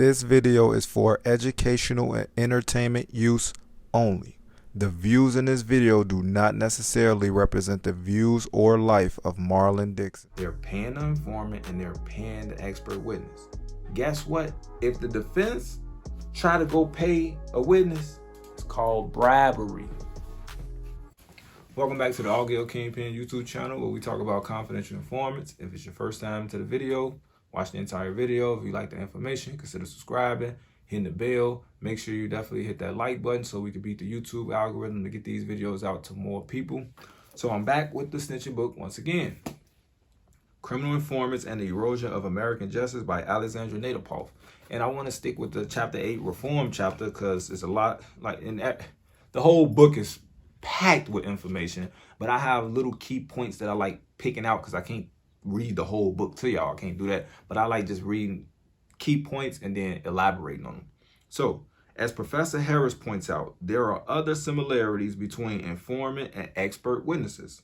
This video is for educational and entertainment use only. The views in this video do not necessarily represent the views or life of Marlon Dixon. They're paying the informant and they're paying the expert witness. Guess what? If the defense try to go pay a witness, it's called bribery. Welcome back to the Altgeld Kingpins YouTube Channel, where we talk about confidential informants. If it's your first time to the video, watch the entire video. If you like the information, consider subscribing, hitting the bell. Make sure you definitely hit that like button so we can beat the YouTube algorithm to get these videos out to more people. So I'm back with the snitching book once again. Criminal Informants and the Erosion of American Justice by Alexandra Nadepoff. And I want to stick with the chapter 8 reform chapter because it's a lot, like in that, the whole book is packed with information, but I have little key points that I like picking out because I can't read the whole book to y'all. I can't do that, but I like just reading key points and then elaborating on them. So as Professor Harris points out, there are other similarities between informant and expert witnesses.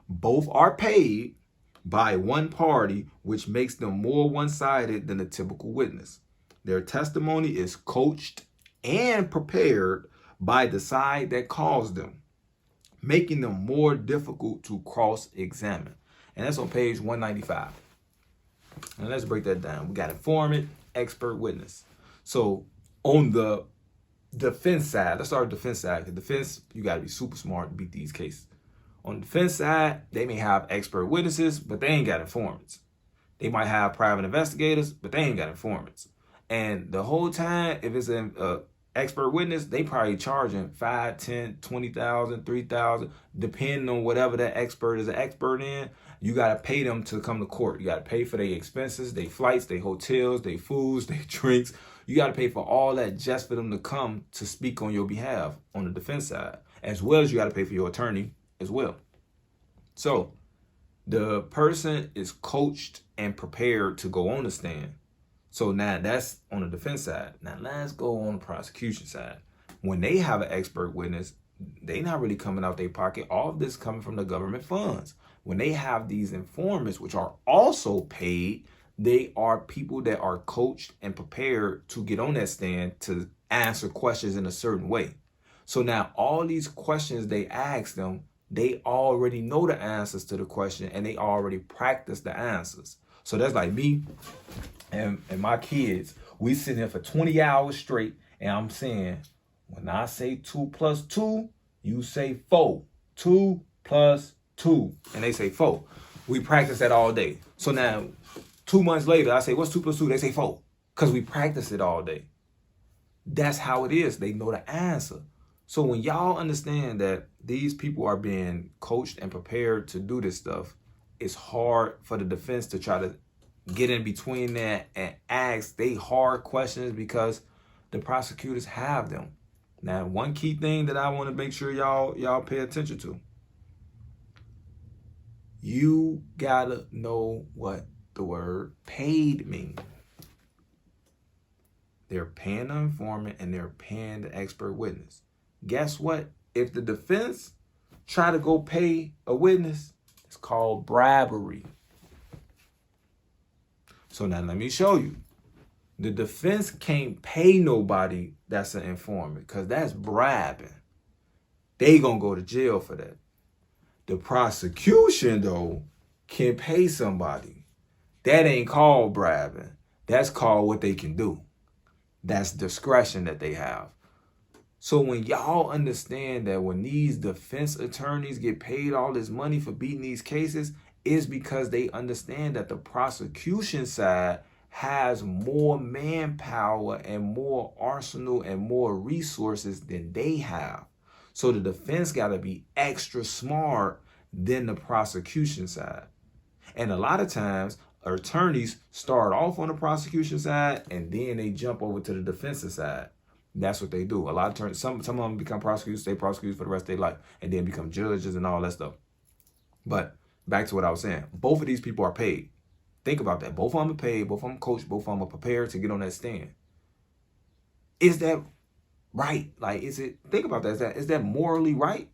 Both are paid by one party, which makes them more one-sided than a typical witness. Their testimony is coached and prepared by the side that calls them, making them more difficult to cross-examine. And that's on page 195. And let's break that down. We got informant, expert witness. So on the defense side, let's start with defense side. The defense, you got to be super smart to beat these cases. On the defense side, they may have expert witnesses, but they ain't got informants. They might have private investigators, but they ain't got informants. And the whole time, if it's an expert witness, they probably charging 5, 10, 20,000, 3,000, depending on whatever that expert is an expert in. You got to pay them to come to court. You got to pay for their expenses, their flights, their hotels, their foods, their drinks. You got to pay for all that just for them to come to speak on your behalf on the defense side, as well as you got to pay for your attorney as well. So the person is coached and prepared to go on the stand. So now that's on the defense side. Now let's go on the prosecution side. When they have an expert witness, they not really coming out their pocket. All of this coming from the government funds. When they have these informants, which are also paid, they are people that are coached and prepared to get on that stand to answer questions in a certain way. So now all these questions they ask them, they already know the answers to the question and they already practice the answers. So that's like me and my kids. We sitting there for 20 hours straight and I'm saying, when I say 2 plus 2, you say 4. 2 plus 2. And they say 4. We practice that all day. So now 2 months later, I say, what's 2 plus 2? They say 4. Because we practice it all day. That's how it is. They know the answer. So when y'all understand that these people are being coached and prepared to do this stuff, it's hard for the defense to try to get in between that and ask they hard questions because the prosecutors have them. Now, one key thing that I want to make sure y'all pay attention to. You gotta know what the word paid means. They're paying the informant and they're paying the expert witness. Guess what? If the defense try to go pay a witness, it's called bribery. So now let me show you. The defense can't pay nobody that's an informant because that's bribing. They gonna go to jail for that. The prosecution, though, can pay somebody. That ain't called bribing. That's called what they can do. That's discretion that they have. So when y'all understand that when these defense attorneys get paid all this money for beating these cases, it's because they understand that the prosecution side has more manpower and more arsenal and more resources than they have. So the defense got to be extra smart than the prosecution side. And a lot of times, attorneys start off on the prosecution side and then they jump over to the defensive side. That's what they do. A lot of attorneys, some of them become prosecutors, stay prosecutors for the rest of their life, and then become judges and all that stuff. But back to what I was saying, both of these people are paid. Think about that. Both of them are paid, both of them coached, both of them are prepared to get on that stand. Is that right? Like, think about that. Is that morally right?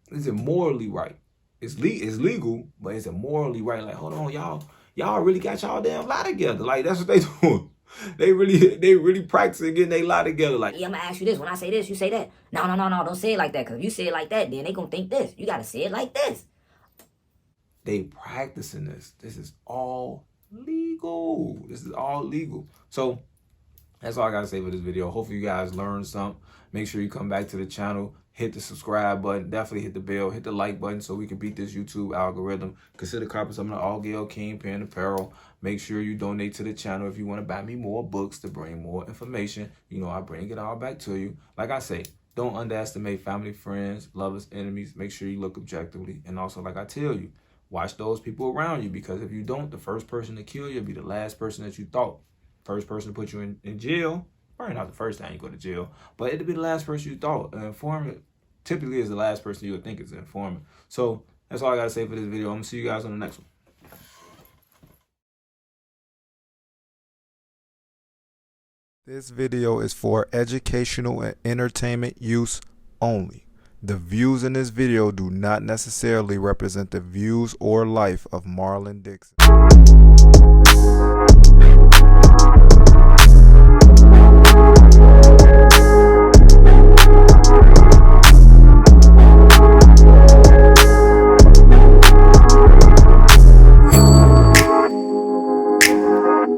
Is it morally right? It's legal, but is it morally right? Like, hold on, y'all really got y'all damn lie together. Like, that's what they doing. They really practicing getting their lie together. Like, yeah, I'm gonna ask you this. When I say this, you say that. No, don't say it like that. Cause if you say it like that, then they gonna think this. You gotta say it like this. they practicing this. This is all legal. This is all legal. So that's all I gotta say for this video. Hopefully you guys learned something. Make sure you come back to the channel, hit the subscribe button, definitely hit the bell, hit the like button so we can beat this YouTube algorithm. Consider copping some of the Altgeld Kingpin apparel. Make sure you donate to the channel if you want to buy me more books to bring more information. You know, I bring it all back to you. Like I say, don't underestimate family, friends, lovers, enemies. Make sure you look objectively. And also, like I tell you, watch those people around you, because if you don't, the first person to kill you will be the last person that you thought. First person to put you in jail, probably not the first time you go to jail, but it'll be the last person you thought. An informant typically is the last person you would think is an informant. So that's all I got to say for this video. I'm going to see you guys on the next one. This video is for educational and entertainment use only. The views in this video do not necessarily represent the views or life of Marlon Dixon.